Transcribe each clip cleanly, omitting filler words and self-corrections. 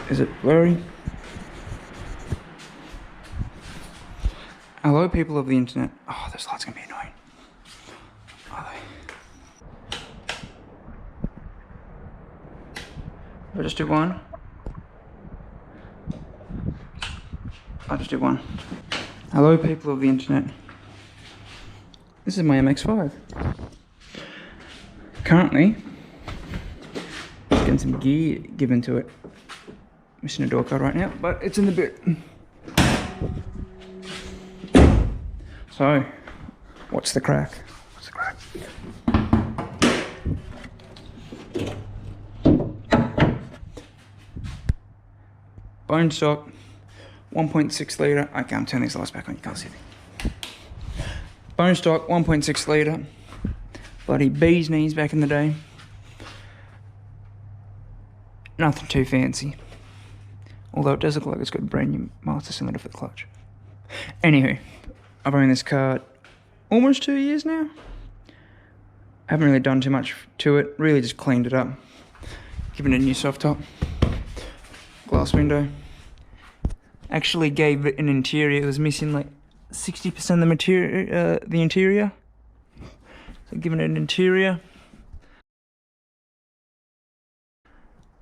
Is it blurry? Hello, people of the internet. Oh, those lights are gonna be annoying. Are they? I'll just do one. I'll just do one. Hello, people of the internet. This is my MX5. Currently, getting some gear given to it. Missing a door card right now, but it's in the boot. So, what's the crack? What's the crack? Bone stock, 1.6 litre. Okay, I'm turning these lights back on, you can't see anything. Bone stock, 1.6 litre. Bloody bee's knees back in the day. Nothing too fancy. Although it does look like it's got a brand new master cylinder for the clutch. Anywho, I've owned this car almost 2 years now. I haven't really done too much to it. Really just cleaned it up. Given it a new soft top. Glass window. Actually gave it an interior. It was missing like 60% of the material, the interior. So given it an interior.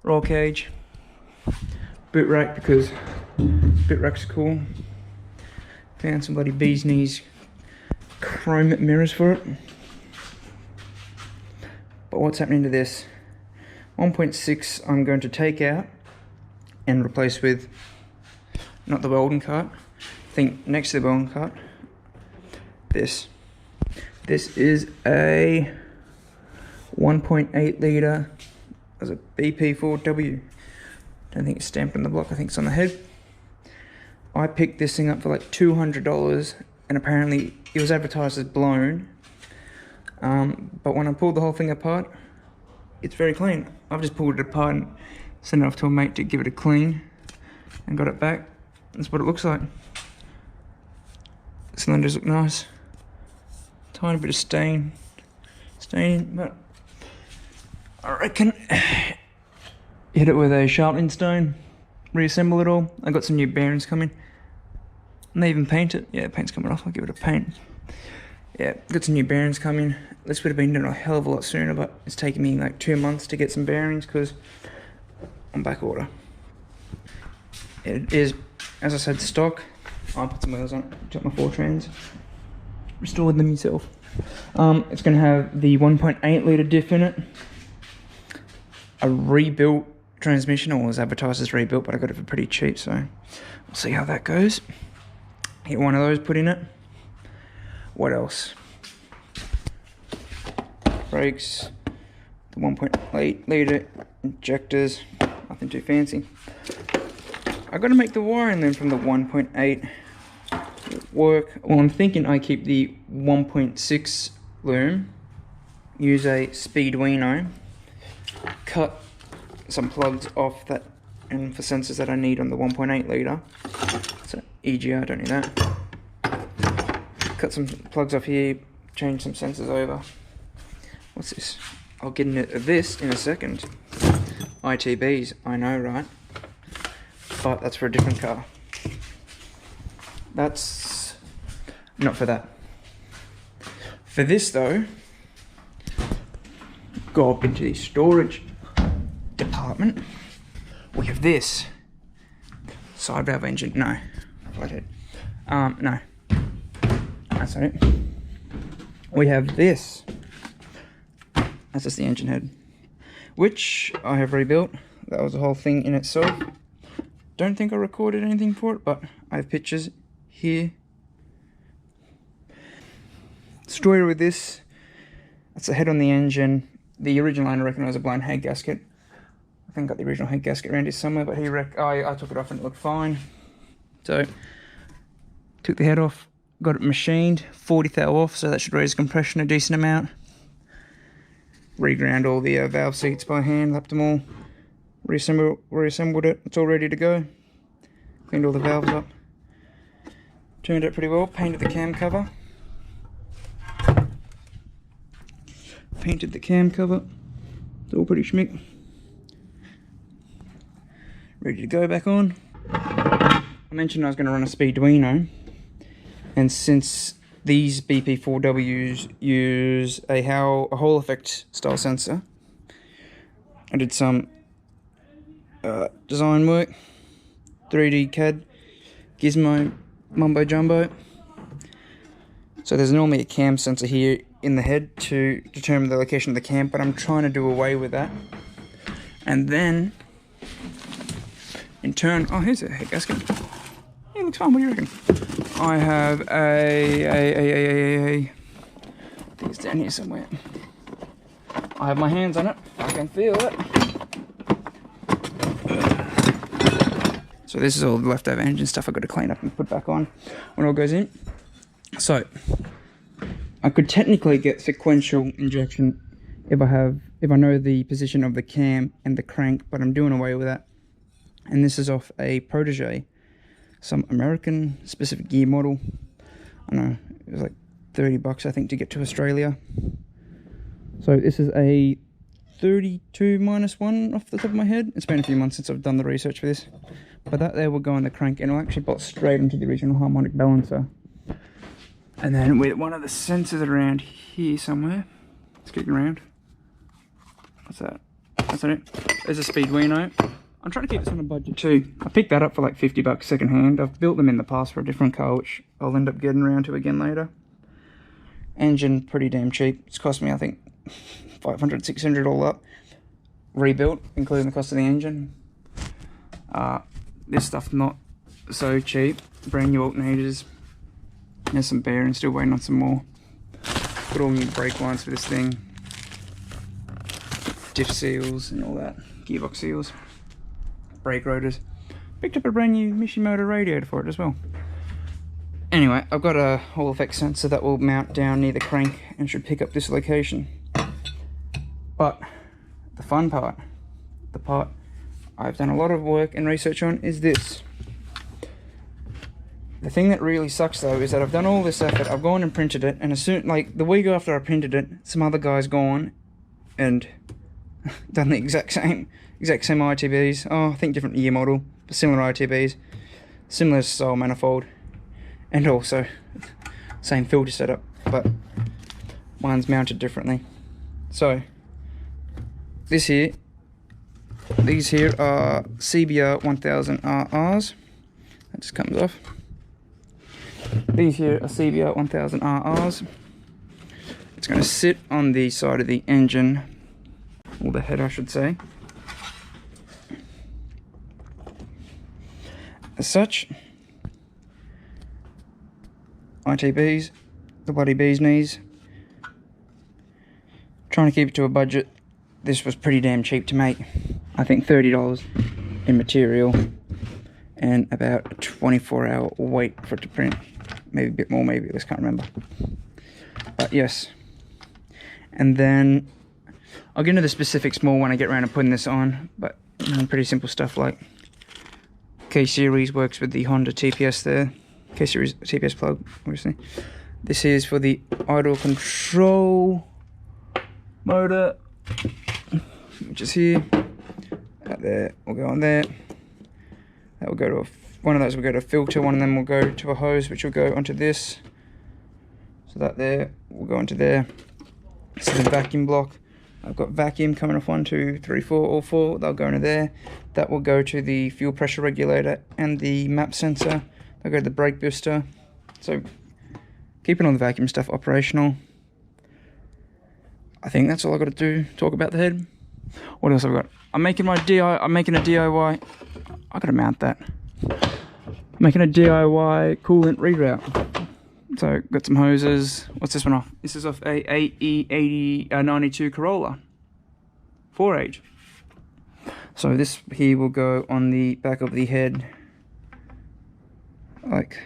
Roll cage. Boot rack, because boot rack's cool. Found some bloody bee's knees chrome mirrors for it. But what's happening to this? 1.6 I'm going to take out and replace with, not the Weldon cart, I think next to the Weldon cart, this. This is a 1.8 litre, as a BP4W. Don't think it's stamped on the block, I think it's on the head. I picked this thing up for like $200 and apparently it was advertised as blown. But when I pulled the whole thing apart, it's very clean. I've just pulled it apart and sent it off to a mate to give it a clean and got it back. That's what it looks like. The cylinders look nice. Tiny bit of staining, but I reckon hit it with a sharpening stone, reassemble it all. I got some new bearings coming. And they even paint it. Yeah, paint's coming off, I'll give it a paint. Yeah, got some new bearings coming. This would have been done a hell of a lot sooner, but it's taken me like 2 months to get some bearings because I'm back order. It is, as I said, stock. I put some wheels on it, took my 4 trans, restored them myself. It's going to have the 1.8 litre diff in it. A rebuilt transmission, or was advertised as rebuilt, but I got it for pretty cheap, so we'll see how that goes. Get one of those put in it. What else? Brakes, the 1.8 litre injectors, nothing too fancy. I got to make the wiring then from the 1.8 work. Well, I'm thinking I keep the 1.6 loom, use a Speedwino, cut some plugs off that, and for sensors that I need on the 1.8 litre. So EGR, I don't need that. Cut some plugs off here, change some sensors over. What's this? I'll get into this in a second. ITBs, I know, right? But that's for a different car. That's not for that. For this though, go up into the storage department. We have this side valve engine. No, flathead. No, that's not it. We have this. That's just the engine head, which I have rebuilt. That was the whole thing in itself. Don't think I recorded anything for it, but I have pictures here. Story with this, that's the head on the engine. The original owner reckoned it was a blown head gasket. I think I got the original head gasket around here somewhere, but I took it off and it looked fine. So, took the head off, got it machined, 40 thou off, so that should raise compression a decent amount. Reground all the valve seats by hand, lapped them all, reassembled it, it's all ready to go. Cleaned all the valves up. Turned out pretty well, painted the cam cover. Painted the cam cover, it's all pretty schmick. ready to go back on. I mentioned I was going to run a Speeduino, and since these BP4Ws use a Hall effect style sensor, I did some design work, 3D CAD, gizmo, mumbo jumbo. So there's normally a cam sensor here in the head to determine the location of the cam, but I'm trying to do away with that. And then, in turn, oh, here's a head gasket. Yeah, it looks fine. What do you reckon? I have I think it's down here somewhere. I have my hands on it. I can feel it. So this is all the leftover engine stuff I've got to clean up and put back on when it all goes in. So I could technically get sequential injection if I know the position of the cam and the crank, but I'm doing away with that. And this is off a Protege, some American specific gear model. I know it was like 30 bucks I think to get to Australia. So this is a 32-1 off the top of my head. It's been a few months since I've done the research for this, but that there will go on the crank, and it'll actually bolt straight into the original harmonic balancer. And then with one of the sensors around here somewhere, let's kick it around. What's that? That's not it. There's a Speeduino. I'm trying to keep this on a budget too. I picked that up for like 50 bucks second hand. I've built them in the past for a different car, which I'll end up getting around to again later. Engine, pretty damn cheap. It's cost me, I think, 500, 600 all up. Rebuilt, including the cost of the engine. This stuff not so cheap. Brand new alternators. There's some bearings, still waiting on some more. Put all new brake lines for this thing. Diff seals and all that. Gearbox seals. Brake rotors. Picked up a brand new Mishimoto radiator for it as well. Anyway, I've got a Hall effect sensor that will mount down near the crank and should pick up this location. But the fun part, the part I've done a lot of work and research on, is this. The thing that really sucks though is that I've done all this effort, I've gone and printed it, and as soon, like the week after I printed it, some other guy's gone and done the exact same ITBs. Oh, I think different year model, but similar ITBs, similar style manifold, and also same filter setup, but mine's mounted differently. So these here are CBR 1000 RRs. That just comes off. These here are CBR 1000 RRs. It's going to sit on the side of the engine, or the head I should say. As such, ITBs, the bloody bee's knees. Trying to keep it to a budget. This was pretty damn cheap to make. I think $30 in material and about a 24-hour wait for it to print. Maybe a bit more, maybe less, can't remember. But yes. And then I'll get into the specifics more when I get around to putting this on, but pretty simple stuff like K-Series works with the Honda TPS there. K-Series TPS plug, obviously. This is for the idle control motor, which is here. That there will go on there. That will go to one of those will go to a filter, one of them will go to a hose, which will go onto this. So that there will go onto there. This is a vacuum block. I've got vacuum coming off 1, 2, 3, 4, all 4. They'll go into there. That will go to the fuel pressure regulator and the map sensor. They'll go to the brake booster. So keeping all the vacuum stuff operational. I think that's all I've got to do. Talk about the head. What else I've got? I'm making a DIY. I gotta mount that. I'm making a DIY coolant reroute. So got some hoses. What's this one off? This is off a AE92 Corolla 4H. So this here will go on the back of the head, like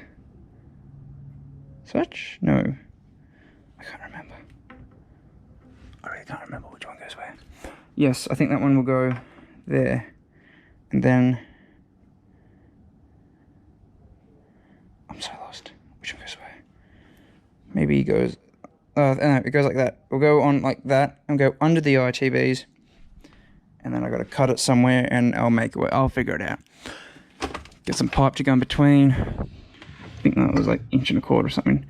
such. No, I can't remember. I really can't remember which one goes where. Yes, I think that one will go there, and then I'm so lost. Which one goes where? Maybe it goes. No, it goes like that. We'll go on like that and go under the ITBs, and then I got to cut it somewhere, and I'll figure it out. Get some pipe to go in between. I think that was like 1.25 inches or something.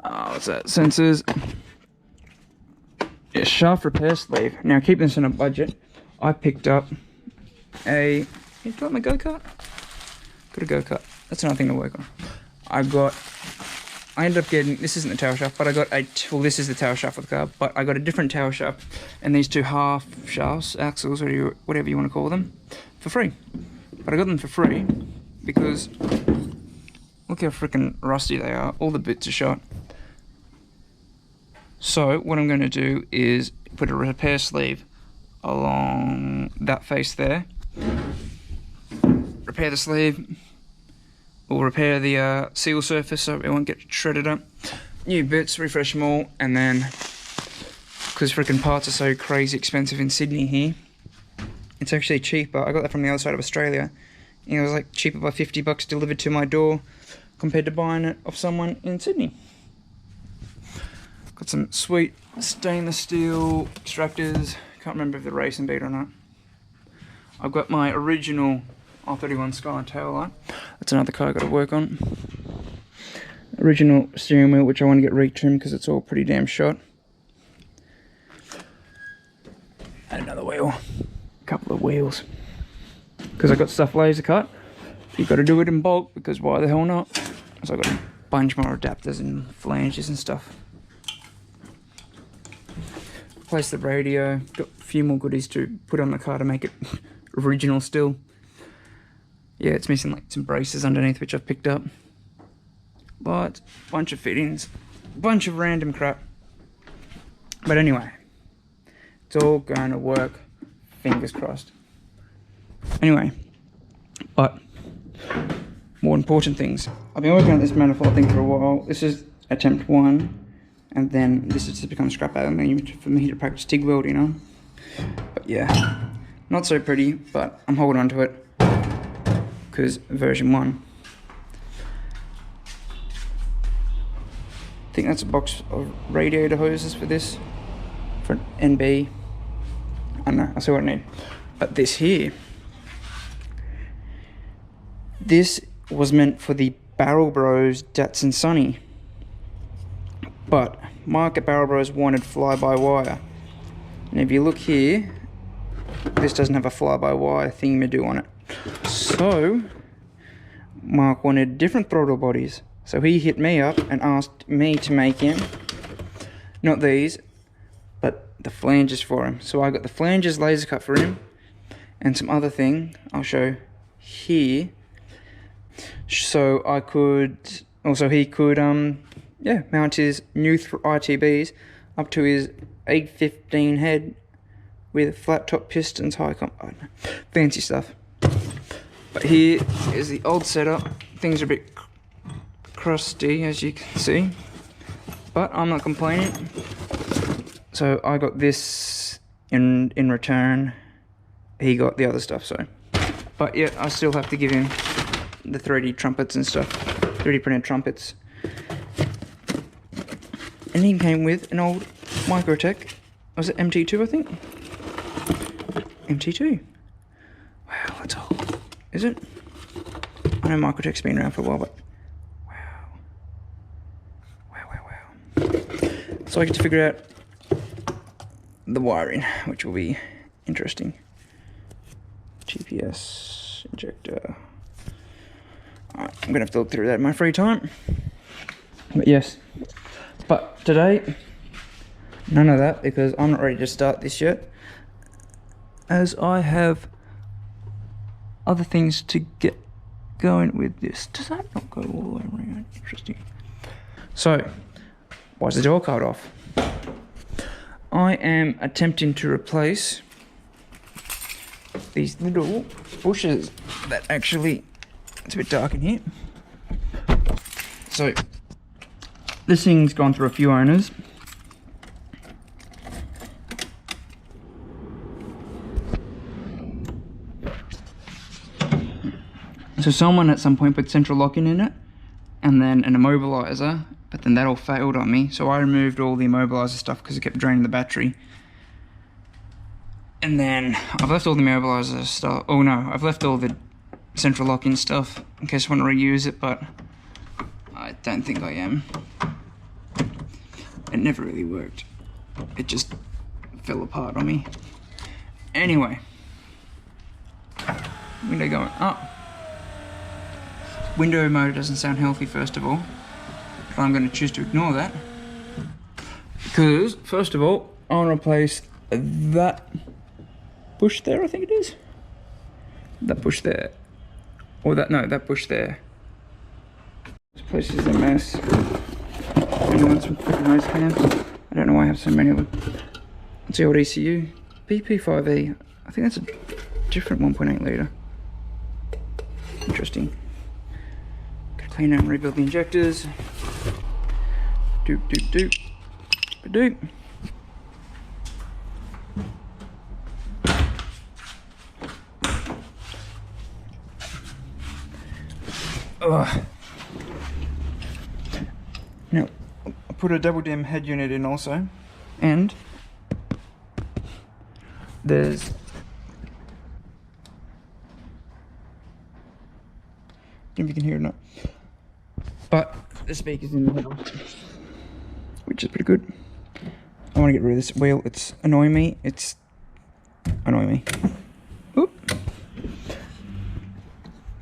What's that? Sensors. Yeah, shaft repair sleeve. Now keep this in a budget. I picked up a. You got my go-kart? Got a go-kart. That's another thing to work on. I ended up getting, this isn't the tail shaft, but I got well, this is the tail shaft of the car, but I got a different tail shaft and these 2 half shafts, axles, or whatever you want to call them, for free. But I got them for free because look how freaking rusty they are. All the bits are shot. So what I'm going to do is put a repair sleeve along that face there. Repair the sleeve. We'll repair the seal surface so it won't get shredded up. New bits, refresh them all, and then, because freaking parts are so crazy expensive in Sydney here, it's actually cheaper. I got that from the other side of Australia. It was like cheaper by $50 delivered to my door compared to buying it off someone in Sydney. Got some sweet stainless steel extractors. Can't remember if they're racing beat or not. I've got my original R31 Sky tail light. That's another car I've got to work on. Original steering wheel, which I want to get retrimmed because it's all pretty damn shot. And another wheel. A couple of wheels. Because I got stuff laser cut. You've got to do it in bulk because why the hell not? So I've got a bunch more adapters and flanges and stuff. Replace the radio. Got a few more goodies to put on the car to make it original still. Yeah, it's missing like some braces underneath, which I've picked up. But bunch of fittings, bunch of random crap. But anyway, it's all going to work. Fingers crossed. Anyway, but more important things. I've been working on this manifold thing for a while. This is attempt 1. And then this has just become scrap aluminium for me to practice TIG welding on. But yeah, not so pretty, but I'm holding on to it because version 1. I think that's a box of radiator hoses for this, for an NB. I don't know, I'll see what I need. But this here, this was meant for the Barrel Bros Datsun Sunny. But Mark at Barrel Bros wanted fly-by-wire. And if you look here, this doesn't have a fly-by-wire thingy-ma-do on it. So, Mark wanted different throttle bodies. So he hit me up and asked me to make him, not these, but the flanges for him. So I got the flanges laser cut for him, and some other thing I'll show here. So I could, also he could, mount his new ITBs up to his 815 head with flat top pistons, high comp, I don't know, fancy stuff. But here is the old setup. Things are a bit crusty, as you can see, but I'm not complaining. So I got this in return. He got the other stuff, so. But yeah, I still have to give him the 3D trumpets and stuff, 3D printed trumpets. And he came with an old Microtech. Was it MT2, I think? MT2. Wow, that's old. Is it? I know Microtech's been around for a while, but wow. So I get to figure out the wiring, which will be interesting. GPS injector. Alright, I'm gonna have to look through that in my free time. But yes. But today, none of that, because I'm not ready to start this yet, as I have other things to get going with this. Does that not go all the way around? Interesting. So, why is the door cut off? I am attempting to replace these little bushes that actually, it's a bit dark in here. So, this thing's gone through a few owners. So someone at some point put central locking in it, and then an immobilizer, but then that all failed on me. So I removed all the immobilizer stuff because it kept draining the battery. And then I've left all the immobilizer stuff. Oh no, I've left all the central lock-in stuff in case I want to reuse it, but I don't think I am. It never really worked. It just fell apart on me. Anyway, window going up. Window mode doesn't sound healthy, first of all, but I'm going to choose to ignore that because, first of all, I want to replace that bush there. I think it is that bush there, or that bush there. This place is a mess. Anyone some freaking nose cams? I don't know why I have so many of them. Let's see what ECU. BP5E. I think that's a different 1.8 litre. Interesting. Gotta clean and rebuild the injectors. Doop doop doop. Doop. Ugh. Now, I put a double dim head unit in also, and there's if you can hear it or not, but the speaker's in the middle, which is pretty good. I want to get rid of this wheel. It's annoying me. Oop.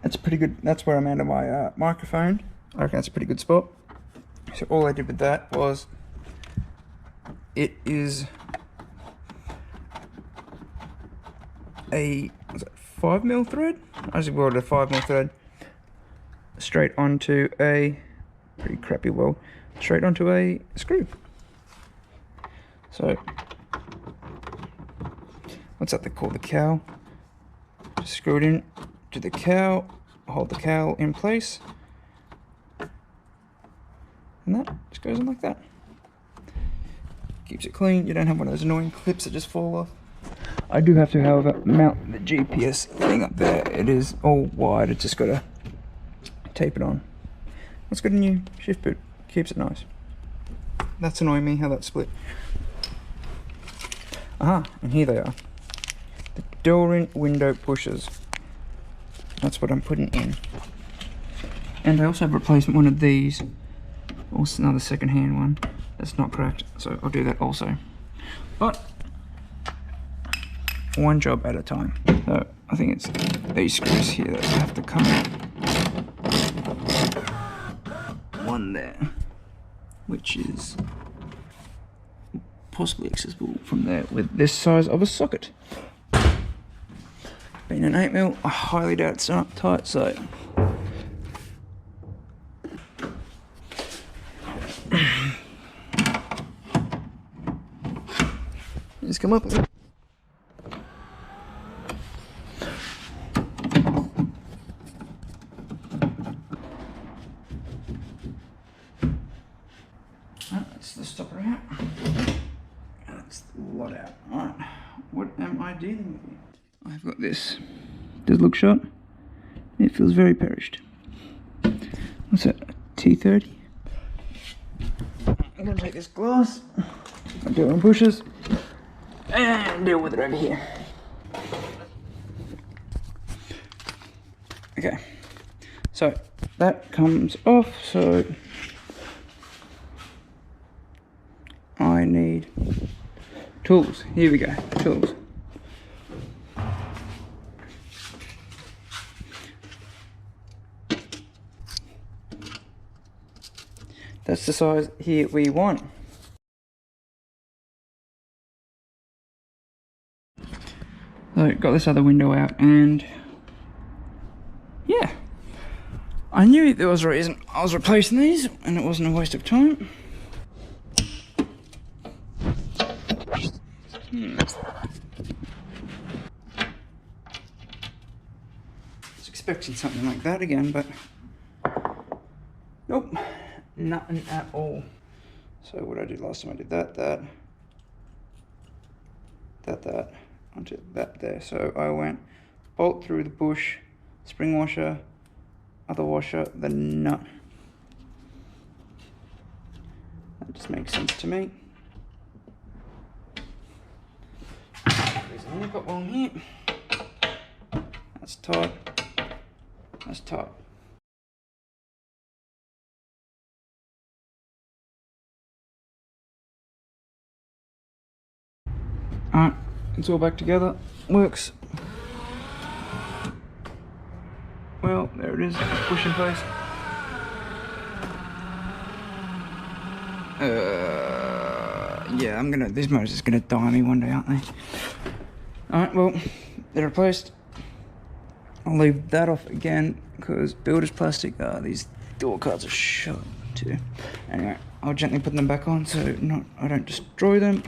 That's pretty good. That's where I'm at on my microphone. I reckon that's a pretty good spot. So all I did with that was, it is a 5mm thread. I just welded a 5mm thread straight onto a pretty crappy weld, straight onto a screw. So what's that they call the cowl? Just screw it in to the cowl, hold the cowl in place, and that just goes in like that. Keeps it clean. You don't have one of those annoying clips that just fall off. I do have to, however, mount the GPS thing up there. It is all wide. It's just got to tape it on. Let's get a new shift boot. Keeps it nice. That's annoying me how that split. Aha, and here they are. The door window pushers. That's what I'm putting in. And I also have replaced one of these. Also another second-hand one that's not cracked, so I'll do that also. But one job at a time. So I think it's these screws here that have to come out. One there, which is possibly accessible from there with this size of a socket. Being an 8mm, I highly doubt it's not tight, so just come up with it. That's the stopper out. That's the lot out. Alright, what am I dealing with here? I've got this. Does it look shot? It feels very perished. What's that? T30? I'm gonna take this glass, I'll do it on pushes, and deal with it over here. Okay, so that comes off, so I need tools. Here we go, tools. That's the size here we want. So got this other window out, and yeah, I knew there was a reason I was replacing these and it wasn't a waste of time. Was expecting something like that again, but nope, nothing at all. So what I did last time, I did that onto that there. So I went bolt through the bush, spring washer, other washer, the nut. That just makes sense to me. There's a nip up along here. That's tight. That's tight. Alright, it's all back together. Works. Well, there it is. Push in place. Yeah, these motors are gonna die on me one day, aren't they? Alright, well, they're replaced. I'll leave that off again, because builder's plastic, these door cards are shot too. Anyway, I'll gently put them back on so I don't destroy them.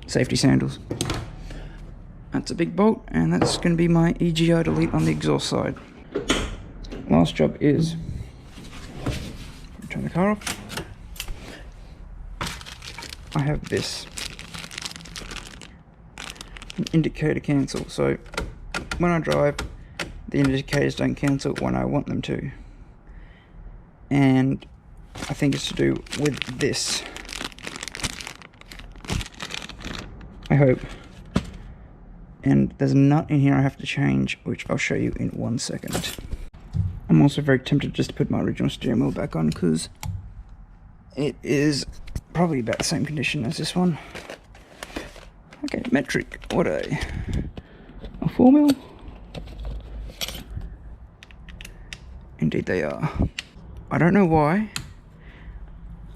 Safety sandals. That's a big bolt, and that's going to be my EGR delete on the exhaust side. Last job is turn the car off. I have this an indicator cancel, so when I drive, the indicators don't cancel when I want them to, and I think it's to do with this. I hope. And there's a nut in here I have to change, which I'll show you in 1 second. I'm also very tempted just to put my original steering wheel back on, because it is probably about the same condition as this one. Okay, metric. What a 4mm? Indeed they are. I don't know why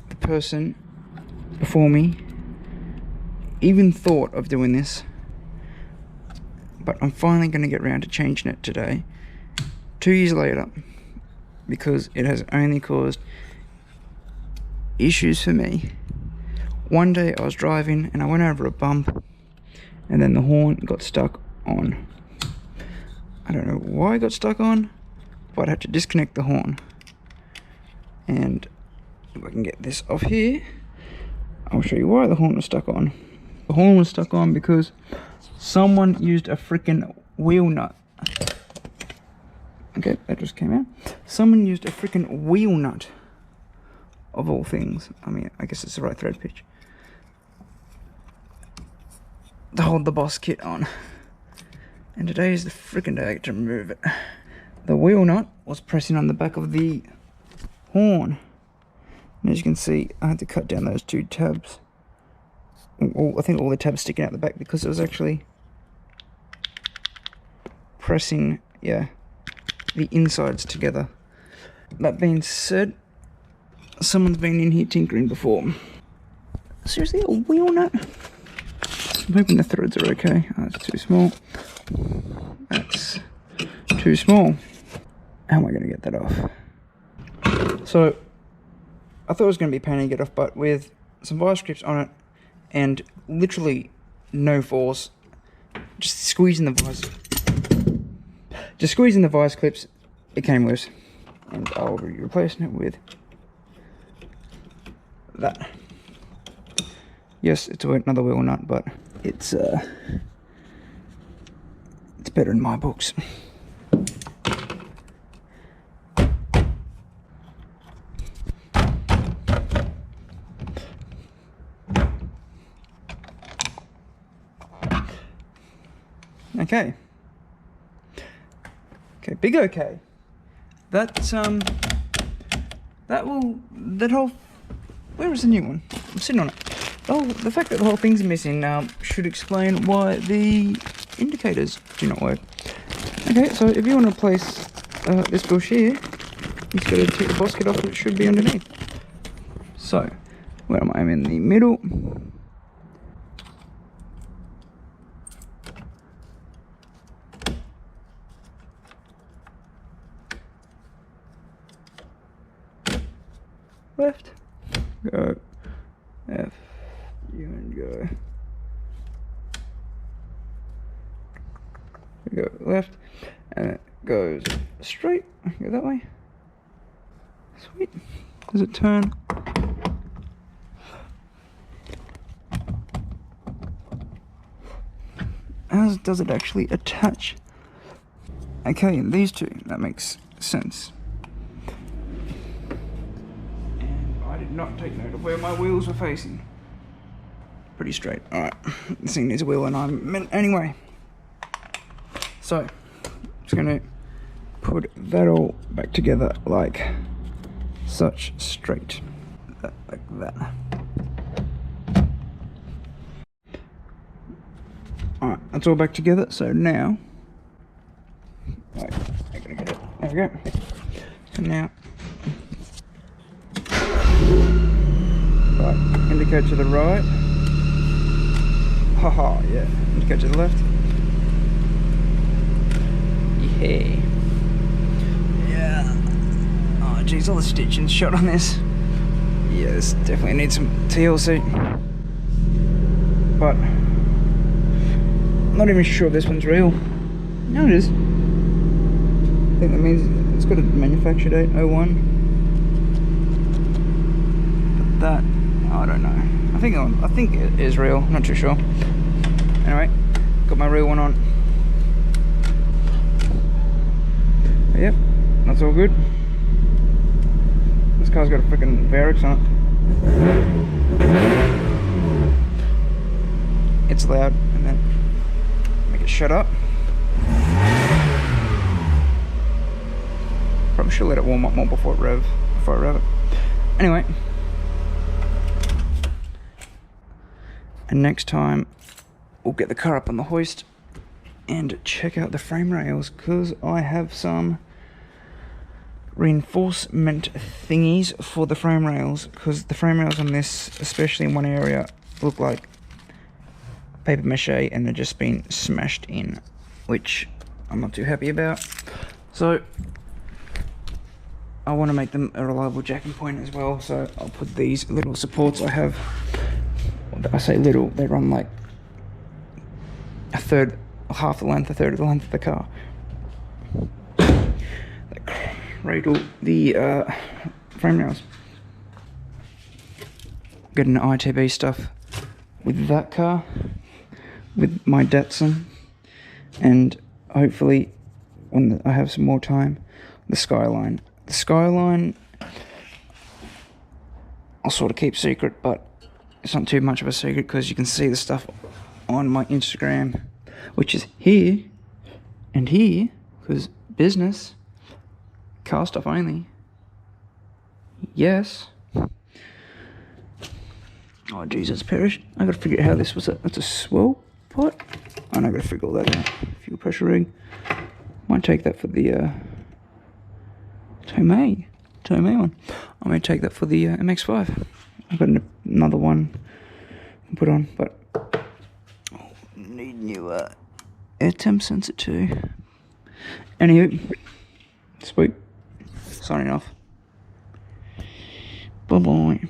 the person before me even thought of doing this, but I'm finally going to get around to changing it today, 2 years later, because it has only caused issues for me. One day I was driving and I went over a bump, and then the horn got stuck on. I don't know why it got stuck on, but I had to disconnect the horn. And if I can get this off here, I'll show you why the horn was stuck on. The horn was stuck on because someone used a freaking wheel nut. Okay, that just came out. Someone used a freaking wheel nut, of all things. I mean, I guess it's the right thread pitch, to hold the boss kit on. And today is the freaking day to remove it. The wheel nut was pressing on the back of the horn. And as you can see, I had to cut down those 2 tabs. I think all the tabs sticking out the back, because it was actually pressing, yeah, the insides together. That being said, someone's been in here tinkering before. Seriously, a wheel nut? I'm hoping the threads are okay. Oh, that's too small. That's too small. How am I going to get that off? So, I thought it was going to be a pain to get off, but with some vice grips on it, and literally no force, just squeezing the vice clips, it came loose, and I'll be replacing it with that. Yes, it's another wheel nut, but it's better in my books. Okay. Okay, big okay. That whole, where is the new one? I'm sitting on it. Oh, the fact that the whole thing's missing should explain why the indicators do not work. Okay, so if you want to replace this bush here, you just got to take the boss kit off, and it should be underneath. So, where am I? I'm in the middle. Left, go, F, U and go. Go left, and it goes straight. Go that way. Sweet. Does it turn? How does it actually attach? Okay, these two, that makes sense. not take note of where my wheels were facing. Pretty straight. Alright, this thing needs a wheel alignment anyway. So, just gonna put that all back together like such, straight. Like that. Alright, that's all back together, so now, right, I'm gonna get it. There we go. So now, right, indicate to the right. Haha, yeah. Indicate to the left. Yeah. Yeah. Oh geez, all the stitching's shot on this. Yeah, this definitely needs some TLC. But I'm not even sure if this one's real. No, it is. I think that means it's got a manufacture date, 01. But that, I don't know. I think it is real. Not too sure. Anyway, got my real one on. But yep, that's all good. This car's got a freaking Varix on it. It's loud, and then make it shut up. Probably should let it warm up more before I rev it. Anyway, and next time we'll get the car up on the hoist and check out the frame rails, because I have some reinforcement thingies for the frame rails, because the frame rails on this, especially in one area, look like paper mache and they're just been smashed in, which I'm not too happy about. So I want to make them a reliable jacking point as well, so I'll put these little supports I have. I say little, they run like a third, half the length, a third of the length of the car. Cradle the frame rails. Getting ITB stuff with that car, with my Datsun, and hopefully when I have some more time, the Skyline. The Skyline I'll sort of keep secret, but it's not too much of a secret because you can see the stuff on my Instagram, which is here and here, because business. Car stuff only. Yes. Oh Jesus, perish. I gotta figure out how this was. That's a swell pot. Oh, I gotta figure all that out. Fuel pressure ring. Might take that for the Tomei one. I might take that for the MX5. I've got another one to put on, but need new air temp sensor too. Anywho, sweet. Signing off. Bye bye.